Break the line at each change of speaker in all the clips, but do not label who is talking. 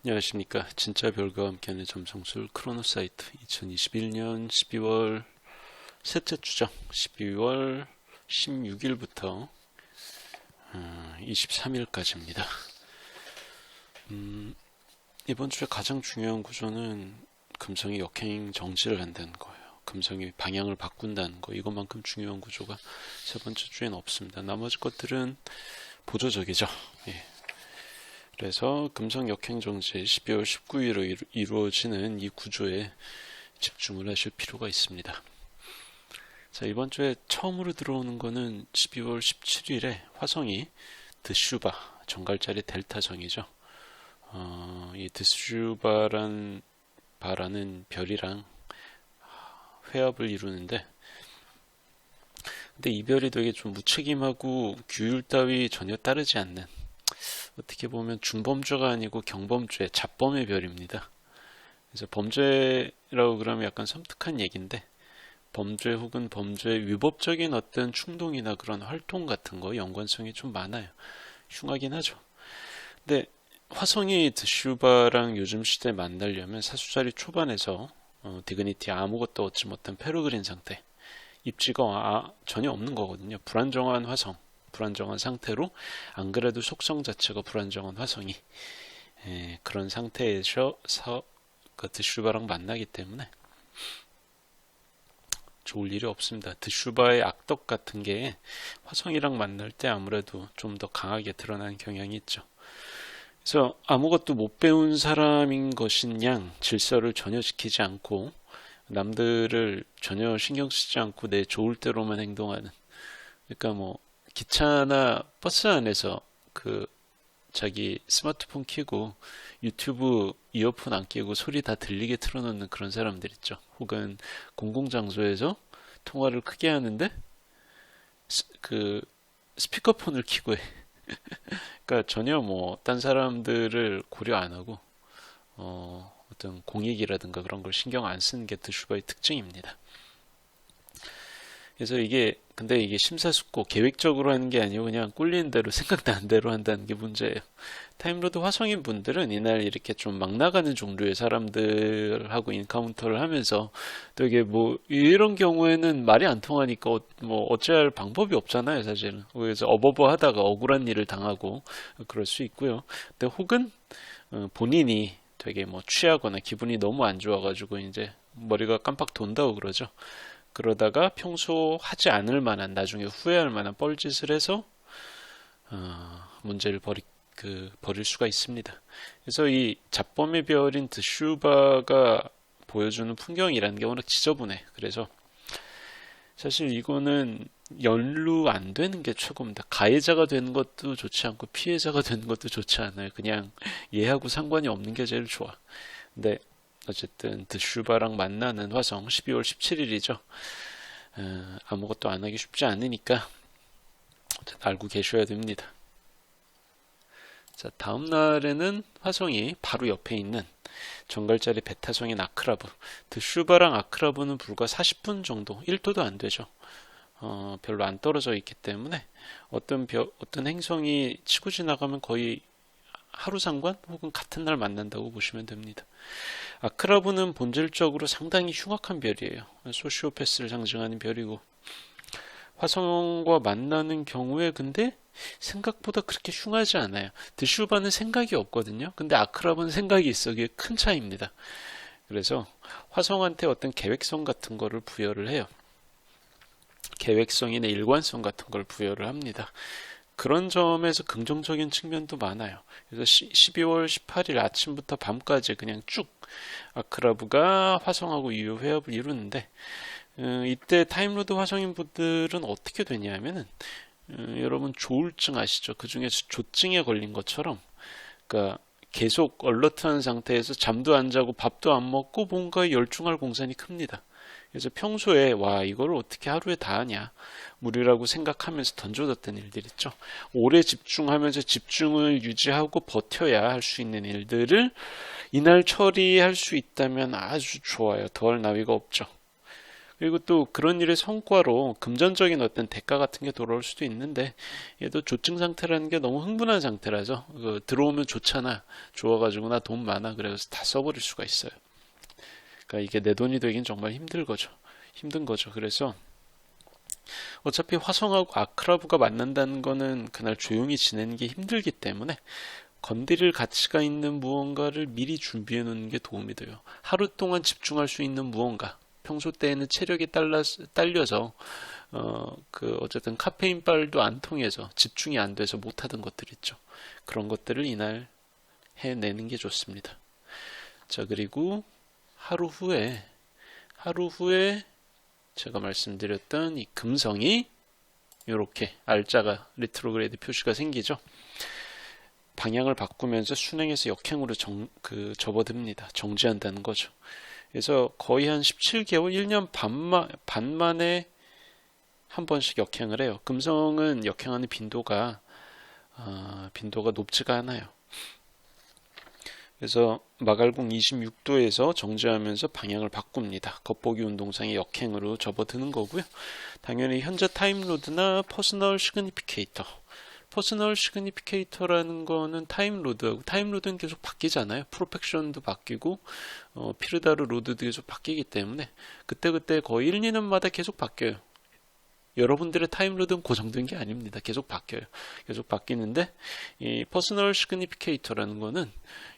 안녕하십니까. 진짜 별과 함께하는 점성술 크로노사이트 2021년 12월 셋째 주죠. 12월 16일부터 23일까지입니다. 이번 주에 가장 중요한 구조는 금성이 역행 정지를 한다는 거예요. 금성이 방향을 바꾼다는 거. 이것만큼 중요한 구조가 세 번째 주에는 없습니다. 나머지 것들은 보조적이죠. 예. 그래서 금성 역행 정지 12월 19일로 이루어지는 이 구조에 집중을 하실 필요가 있습니다. 자, 이번 주에 처음으로 들어오는 거는 12월 17일에 화성이 드슈바, 정갈자리 델타성이죠. 이 드슈바라는 별이랑 회합을 이루는데, 근데 이 별이 되게 좀 무책임하고 규율 따위 전혀 따르지 않는, 어떻게 보면 중범죄가 아니고 경범죄, 잡범의 별입니다. 그래서 범죄라고 그러면 약간 섬뜩한 얘기인데, 범죄 혹은 범죄 위법적인 어떤 충동이나 그런 활동 같은 거 연관성이 좀 많아요. 흉하긴 하죠. 근데 화성이 드슈바랑 요즘 시대에 만나려면 사수자리 초반에서 디그니티 아무것도 얻지 못한 페르그린 상태, 입지가 전혀 없는 거거든요. 불안정한 화성, 불안정한 상태로, 안 그래도 속성 자체가 불안정한 화성이 그런 상태에서 드슈바랑 만나기 때문에 좋을 일이 없습니다. 드슈바의 악덕 같은 게 화성이랑 만날 때 아무래도 좀 더 강하게 드러나는 경향이 있죠. 그래서 아무것도 못 배운 사람인 것인 양 질서를 전혀 지키지 않고 남들을 전혀 신경 쓰지 않고 내 좋을 대로만 행동하는, 그러니까 뭐 기차나 버스 안에서 자기 스마트폰 켜고 유튜브 이어폰 안 끼고 소리 다 들리게 틀어놓는 그런 사람들 있죠. 혹은 공공장소에서 통화를 크게 하는데 스피커폰을 켜고 해. 그러니까 전혀 뭐 딴 사람들을 고려 안 하고 어떤 공익이라든가 그런 걸 신경 안 쓰는 게 드슈바의 특징입니다. 그래서 근데 이게 심사숙고 계획적으로 하는 게 아니고 그냥 꿀리는 대로 생각나는 대로 한다는 게 문제예요. 타임로드 화성인 분들은 이날 이렇게 좀 막 나가는 종류의 사람들하고 인카운터를 하면서 되게 뭐 이런 경우에는 말이 안 통하니까 뭐 어찌할 방법이 없잖아요, 사실은. 그래서 어버버 하다가 억울한 일을 당하고 그럴 수 있고요. 근데 혹은 본인이 되게 뭐 취하거나 기분이 너무 안 좋아가지고 이제 머리가 깜빡 돈다고 그러죠. 그러다가 평소 하지 않을 만한, 나중에 후회할 만한 뻘짓을 해서 문제를 벌일 수가 있습니다. 그래서 이 잡범의 별인 드슈바가 보여주는 풍경이라는 게 워낙 지저분해. 그래서 사실 이거는 연루 안 되는 게 최고입니다. 가해자가 되는 것도 좋지 않고 피해자가 되는 것도 좋지 않아요. 그냥 얘하고 상관이 없는 게 제일 좋아. 근데 어쨌든 드슈바랑 만나는 화성 12월 17일이죠. 아무것도 안 하기 쉽지 않으니까 알고 계셔야 됩니다. 자, 다음 날에는 화성이 바로 옆에 있는 정갈자리 베타성인 아크라브. 드슈바랑 아크라브는 불과 40분 정도, 1도도 안 되죠. 별로 안 떨어져 있기 때문에 어떤 행성이 치고 지나가면 거의 하루 상관 혹은 같은 날 만난다고 보시면 됩니다. 아크라브는 본질적으로 상당히 흉악한 별이에요. 소시오패스를 상징하는 별이고, 화성과 만나는 경우에 근데 생각보다 그렇게 흉하지 않아요. 드슈바는 생각이 없거든요. 근데 아크라브는 생각이 있어. 그게 큰 차이입니다. 그래서 화성한테 어떤 계획성 같은 거를 부여를 해요. 계획성이나 일관성 같은 걸 부여를 합니다. 그런 점에서 긍정적인 측면도 많아요. 그래서 12월 18일 아침부터 밤까지 그냥 쭉 아크라브가 화성하고 유효 회합을 이루는데, 이때 타임로드 화성인 분들은 어떻게 되냐면은, 여러분 조울증 아시죠? 그 중에서 조증에 걸린 것처럼, 그러니까 계속 얼러트한 상태에서 잠도 안 자고 밥도 안 먹고 뭔가 열중할 공산이 큽니다. 그래서 평소에 이걸 어떻게 하루에 다 하냐, 무리라고 생각하면서 던져뒀던 일들 있죠. 오래 집중하면서 집중을 유지하고 버텨야 할 수 있는 일들을 이날 처리할 수 있다면 아주 좋아요. 더할 나위가 없죠. 그리고 또 그런 일의 성과로 금전적인 어떤 대가 같은 게 돌아올 수도 있는데, 얘도 조증 상태라는 게 너무 흥분한 상태라서 들어오면 좋잖아, 좋아가지고 나 돈 많아 그래서 다 써버릴 수가 있어요. 그러니까 이게 내 돈이 되긴 정말 힘든 거죠. 그래서 어차피 화성하고 아크라브가 만난다는 거는 그날 조용히 지내는 게 힘들기 때문에 건드릴 가치가 있는 무언가를 미리 준비해 놓는 게 도움이 돼요. 하루 동안 집중할 수 있는 무언가. 평소 때에는 체력이 딸려서 어쨌든 카페인 빨도 안 통해서 집중이 안 돼서 못 하던 것들 있죠. 그런 것들을 이날 해내는 게 좋습니다. 자, 그리고 하루 후에 제가 말씀드렸던 이 금성이 이렇게 알자가 리트로그레이드 표시가 생기죠. 방향을 바꾸면서 순행에서 역행으로 접어듭니다. 정지한다는 거죠. 그래서 거의 한 17개월, 1년 반 만에 한 번씩 역행을 해요. 금성은 역행하는 빈도가 높지가 않아요. 그래서 마갈궁 26도에서 정지하면서 방향을 바꿉니다. 겉보기 운동상의 역행으로 접어드는 거고요. 당연히 현재 타임로드나 퍼스널 시그니피케이터라는 거는 타임로드하고, 타임로드는 계속 바뀌잖아요. 프로펙션도 바뀌고 피르다르 로드도 계속 바뀌기 때문에 그때그때 거의 1, 2년마다 계속 바뀌어요. 여러분들의 타임로드는 고정된 게 아닙니다. 계속 바뀌어요. 계속 바뀌는데 이 퍼스널 시그니피케이터라는 거는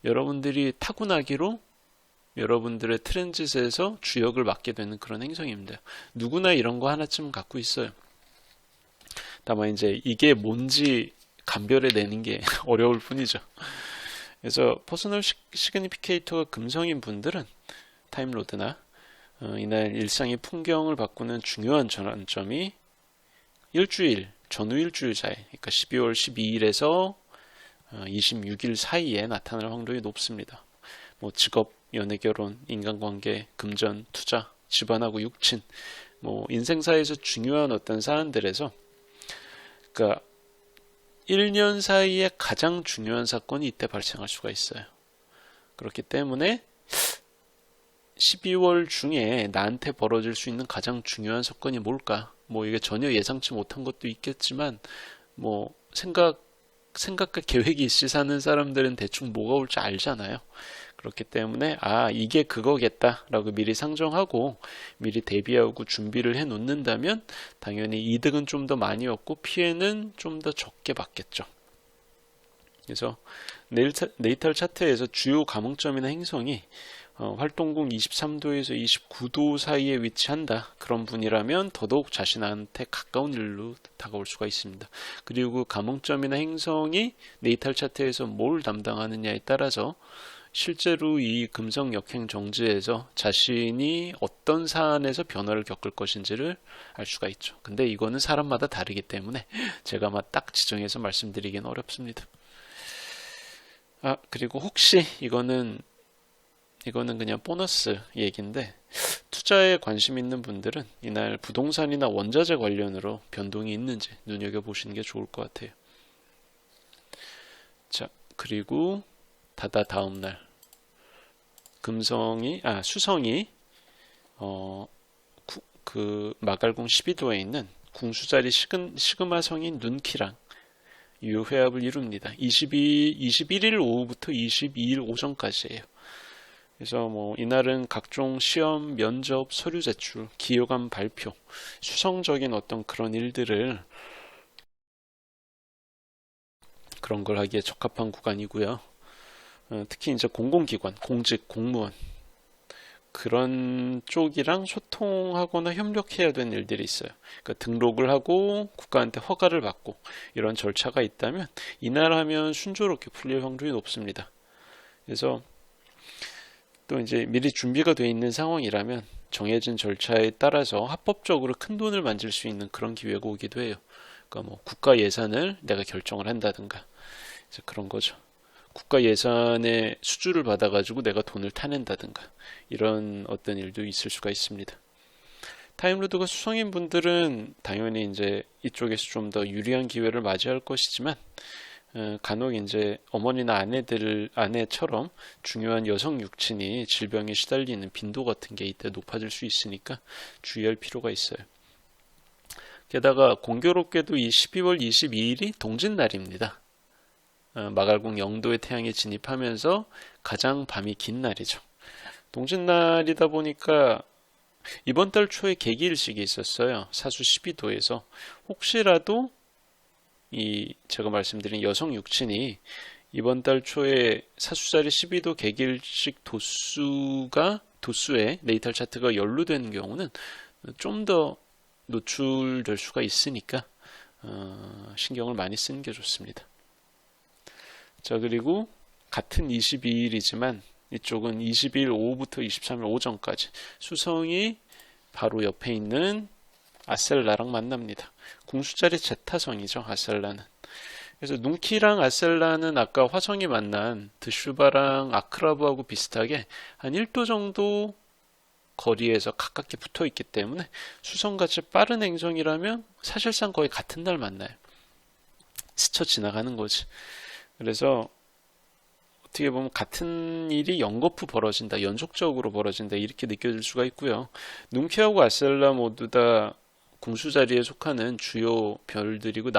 여러분들이 타고나기로 여러분들의 트랜짓에서 주역을 맡게 되는 그런 행성입니다. 누구나 이런 거 하나쯤 갖고 있어요. 다만 이제 이게 뭔지 감별해 내는 게 어려울 뿐이죠. 그래서 퍼스널 시그니피케이터가 금성인 분들은 타임로드나 이날 일상의 풍경을 바꾸는 중요한 전환점이 전후 일주일자에, 그러니까 12월 12일에서 26일 사이에 나타날 확률이 높습니다. 뭐 직업, 연애, 결혼, 인간관계, 금전, 투자, 집안하고 육친, 뭐 인생사에서 중요한 어떤 사안들에서, 그러니까 1년 사이에 가장 중요한 사건이 이때 발생할 수가 있어요. 그렇기 때문에 12월 중에 나한테 벌어질 수 있는 가장 중요한 사건이 뭘까? 뭐 이게 전혀 예상치 못한 것도 있겠지만, 뭐 생각과 계획이 있이 사는 사람들은 대충 뭐가 올지 알잖아요. 그렇기 때문에 이게 그거겠다라고 미리 상정하고 미리 대비하고 준비를 해 놓는다면 당연히 이득은 좀 더 많이 얻고 피해는 좀 더 적게 받겠죠. 그래서 네이탈 차트에서 주요 감흥점이나 행성이 활동궁 23도에서 29도 사이에 위치한다. 그런 분이라면 더더욱 자신한테 가까운 일로 다가올 수가 있습니다. 그리고 감흥점이나 행성이 네이탈 차트에서 뭘 담당하느냐에 따라서 실제로 이 금성 역행 정지에서 자신이 어떤 사안에서 변화를 겪을 것인지를 알 수가 있죠. 근데 이거는 사람마다 다르기 때문에 제가 딱 지정해서 말씀드리기는 어렵습니다. 그리고 혹시 이거는 그냥 보너스 얘기인데, 투자에 관심 있는 분들은 이날 부동산이나 원자재 관련으로 변동이 있는지 눈여겨보시는 게 좋을 것 같아요. 자, 그리고 다음날 수성이 마갈궁 12도에 있는 궁수자리 시그마성인 눈키랑 유효회합을 이룹니다. 21일 오후부터 22일 오전까지예요. 그래서 이날은 각종 시험, 면접, 서류 제출, 기여감 발표, 수성적인 어떤 그런 일들을 그런 걸 하기에 적합한 구간이고요. 특히 이제 공공기관, 공직, 공무원 그런 쪽이랑 소통하거나 협력해야 되는 일들이 있어요. 그러니까 등록을 하고 국가한테 허가를 받고 이런 절차가 있다면 이날 하면 순조롭게 풀릴 확률이 높습니다. 그래서 또 이제 미리 준비가 되어 있는 상황이라면 정해진 절차에 따라서 합법적으로 큰 돈을 만질 수 있는 그런 기회가 오기도 해요. 그러니까 국가 예산을 내가 결정을 한다든가 이제 그런 거죠. 국가 예산의 수주를 받아가지고 내가 돈을 타낸다든가 이런 어떤 일도 있을 수가 있습니다. 타임로드가 수성인 분들은 당연히 이제 이쪽에서 좀 더 유리한 기회를 맞이할 것이지만 간혹 이제 어머니나 아내처럼 중요한 여성 육친이 질병에 시달리는 빈도 같은 게 이때 높아질 수 있으니까 주의할 필요가 있어요. 게다가 공교롭게도 이 12월 22일이 동짓날입니다. 마갈공 영도의 태양이 진입하면서 가장 밤이 긴 날이죠. 동짓날이다 보니까 이번 달 초에 개기일식이 있었어요. 사수 12도에서 혹시라도 제가 말씀드린 여성 육친이 이번 달 초에 사수자리 12도 개기일식 도수에 네이탈 차트가 연루되는 경우는 좀 더 노출될 수가 있으니까 신경을 많이 쓰는 게 좋습니다. 자, 그리고 같은 22일이지만 이쪽은 22일 오후부터 23일 오전까지 수성이 바로 옆에 있는 아셀라랑 만납니다. 궁수자리 제타성이죠, 아셀라는. 그래서 눈키랑 아셀라는 아까 화성이 만난 드슈바랑 아크라브하고 비슷하게 한 1도 정도 거리에서 가깝게 붙어 있기 때문에 수성같이 빠른 행성이라면 사실상 거의 같은 날 만나요. 스쳐 지나가는 거지. 그래서 어떻게 보면 같은 일이 연거푸 벌어진다, 연속적으로 벌어진다 이렇게 느껴질 수가 있고요. 눈키하고 아셀라 모두 다 궁수자리에 속하는 주요 별들이고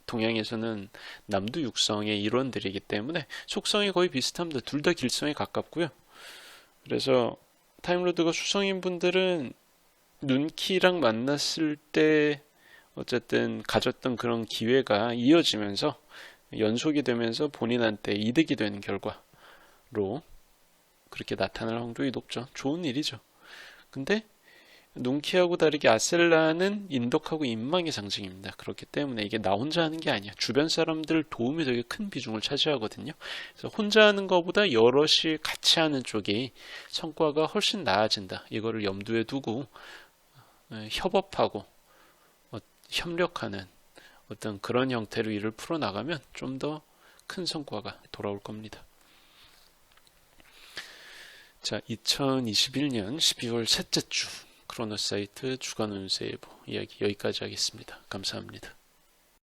동양에서는 남두 육성의 일원들이기 때문에 속성이 거의 비슷합니다. 둘 다 길성에 가깝고요. 그래서 타임로드가 수성인 분들은 눈키랑 만났을 때 어쨌든 가졌던 그런 기회가 이어지면서 연속이 되면서 본인한테 이득이 되는 결과로 그렇게 나타날 확률이 높죠. 좋은 일이죠. 근데 눈키하고 다르게 아셀라는 인덕하고 인망의 상징입니다. 그렇기 때문에 이게 나 혼자 하는 게 아니야. 주변 사람들 도움이 되게 큰 비중을 차지하거든요. 그래서 혼자 하는 것보다 여럿이 같이 하는 쪽이 성과가 훨씬 나아진다. 이거를 염두에 두고 협업하고 협력하는 어떤 그런 형태로 일을 풀어나가면 좀 더 큰 성과가 돌아올 겁니다. 자, 2021년 12월 셋째 주 크로노사이트 주간 운세 예보 이야기 여기까지 하겠습니다. 감사합니다.